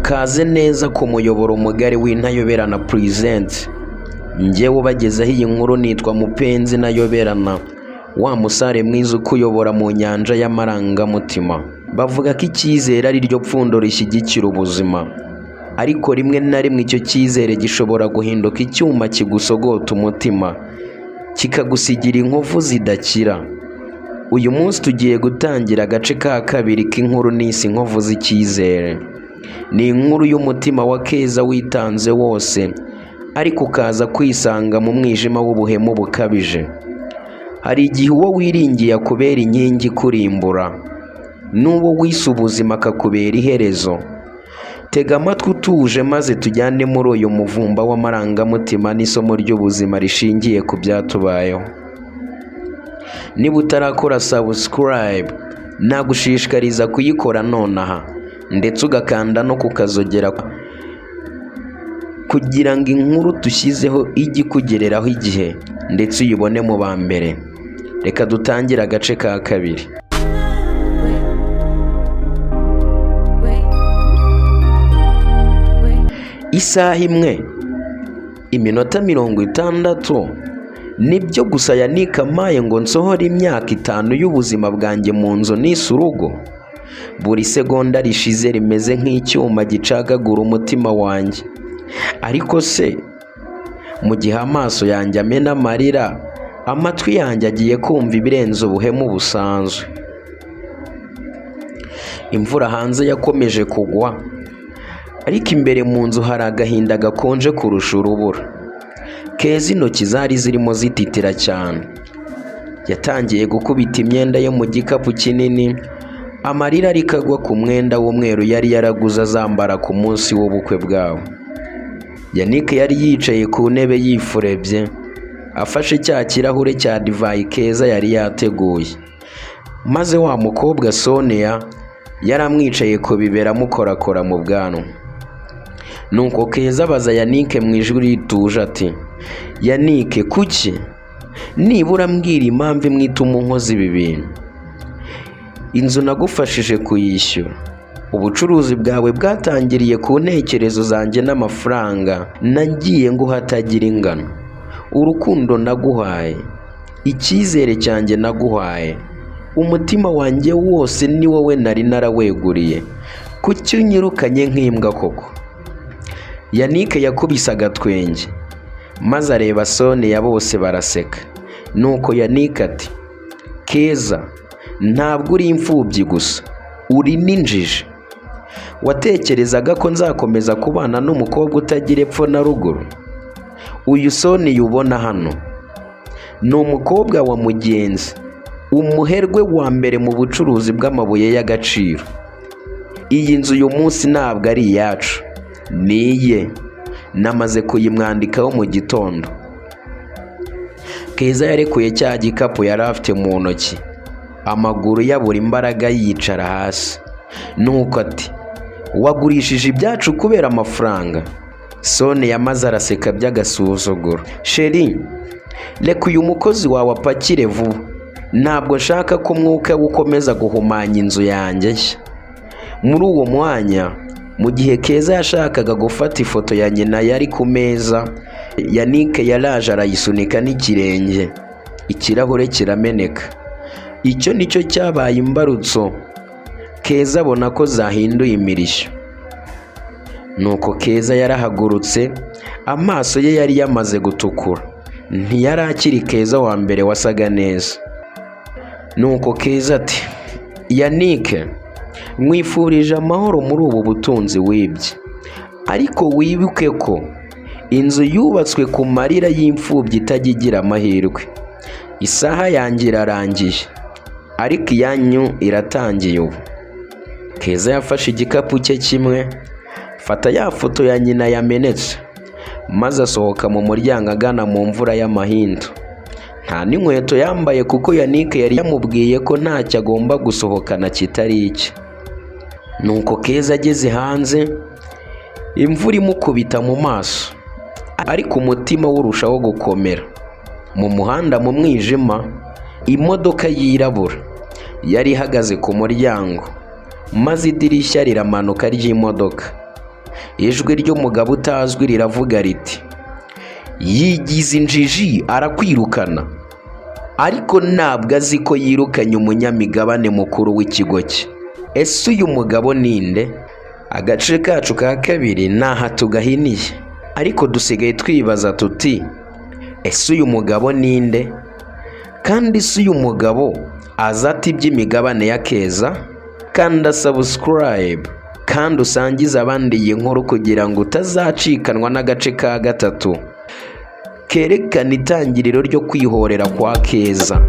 Kaze neza ku muyoboro mugari w'Intayoberana Present. Njyewe ubagezaho iyi nkuru nitwa Mupenzi Ntayoberana, wa musare mwiza ukuyobora mu nyanja y'amarangamutima. Bavuga ko icyizere ari ryo pfundo rishyigikira ubuzima, ariko rimwe na rimwe icyo cyizere gishobora guhinduka icyuma kigusogota umutima, kikagusigira inkovu zidakira. Uyu munsi tugiye gutangira agace ka kabiri k'inkuru n'isi inkovu z'icyizere. Ni inkuru y'umutima wa Keza witanze wose, ariko ukaza kwisanga mu mwijima w'ubuhemu bukabije. Hari igihe uwo wiringiye akubera inkingi kurimbura, n'uwo wise ubuzima akakubera iherezo. Tega amatwi utuje maze tujyane muri uyu muvumba w'amarangamutima n'isomo ry'ubuzima rishingiye ku byatubayeho. Niba utarakora subscribe, nagushishikariza kuyikora nonaha, ndetse ugakanda no kukazogera kugira ngo inkuru dushyizeho ijye ikugereraho igihe ndetse uyibone mu ba mbere. Reka dutangire agace ka kabiri. Isaha imwe, iminota 60, nibyo gusa yanikamaye ngo nsohore imyaka 5 y'ubuzima bwanjye mu nzu nise urugo. Buri segonda rishize rimeze nk'icyuma gicagagura umutima wanjye. Ariko se, mu gihe amaso yanjye amena amarira, amatwi yanjye agiye kumva ibirenze ubuhemu busanzwe. Imvura hanze yakomeje kugwa, ariko imbere mu nzu hari agahinda gakonje kurusha urubura. Keza intoki zari zirimo zititira cyane. Yatangiye gukubita imyenda yo mu gikapu kinini, amarira arikagwa ku mwenda w'umweru yari yaraguze azambara ku munsi w'ubukwe bwabo. Yannick yari yicaye ku ntebe yifurebye, afashe cya kirahure cya divayi Keza yari yateguye. Maze wa mukobwa Sonia yaramwicaye ku bibero amukorakora mu bwanwa. Nuko Keza abaza Yannick mu ijwi rituje ati, Yannick, kuki? Nibura mbwira impamvu imwe ituma unkoza ibi bintu. Inzu nagufashije kuyishyura, ubucuruzi bwawe bwatangiriye ku ntekerezo zanjye n'amafaranga nagiye nguha atagira ingano. Urukundo naguhaye, icyizere cyanjye naguhaye, umutima wanjye wose ni wowe nari naraweguriye. Kuki unyirukanye nk'imbwa koko? Yannick yakubise agatwenge, maze areba Sonia, bose baraseka. Nuko Yannick ati, Keza, ntabwo uri imfubyi gusa, uri n'injiji. Watekerezaga ko nzakomeza kubana n'umukobwa utagira epfo na ruguru? Uyu Sonia ubona hano ni umukobwa wa mugenzi, umuherwe wa mbere mu bucuruzi bw'amabuye y'agaciro. Iyi nzu uyu munsi ntabwo ari iyacu, ni iye. Namaze kuyimwandikaho mu gitondo. Keza yarekuye cya gikapu yari afite mu ntoki, amaguru yabura imbaraga yicara hasi. Nuko ati, wagurishije ibyacu kubera amafaranga? Sonia yamaze araseka by'agasuzuguro. Sheri, reka uyu mukozi wawe apakire vuba, ntabwo nshaka ko umwuka we ukomeza guhumanya inzu yanjye nshya. Muri uwo mwanya, mu gihe Keza yashakaga gufata ifoto ya nyina yari ku meza, Yannick yaraje arayisunika n'ikirenge, ikirahure kirameneka. Icyo nicyo cyabaye imbarutso. Keza abona ko zahinduye imirishyo. Nuko Keza yarahagurutse, amaso ye yari yamaze gutukura. Ntiyari akiri Keza wa mbere wasaga neza. Nuko Keza ati, Yannick, mwifurije amahoro muri ubu butunzi wibye, ariko wibuke ko inzu yubatswe ku marira y'imfubyi itagigira amahirwe. Isaha yanjye irarangiye, ariko iyanyu iratangiye ubu. Keza yafashe igikapu cye kimwe, fata ya foto ya nyina yamenetse, maze asohoka mu muryango agana mu mvura y'amahindu. Nta n'inkweto yambaye kuko Yannick yari yamubwiye ko ntacyo agomba gusohokana kitari icye. Nuko Keza ageze hanze, imvura imukubita mu maso, ariko umutima urushaho gukomera. Mu muhanda mu mwijima, imodoka yirabura yari ihagaze ku muryango, maze idirishya riramanuka ry'imodoka. ijwi ry'umugabo utazwi riravuga riti, yigize injiji arakwirukana, ariko ntabwo azi ko yirukanye umunyamigabane mukuru w'ikigo cye. Ese uyu mugabo ninde? Agace kacu ka kabiri naha tugahiniye, ariko dusigaye twibaza tuti, ese uyu mugabo ninde? Kandi se uyu mugabo azi ati iby'imigabane ya Keza? Kanda subscribe kandi usangize abandi iyi nkuru kugira ngo utazacikanwa n'agace ka gatatu kerekana itangiriro ryo kwihorera kwa Keza.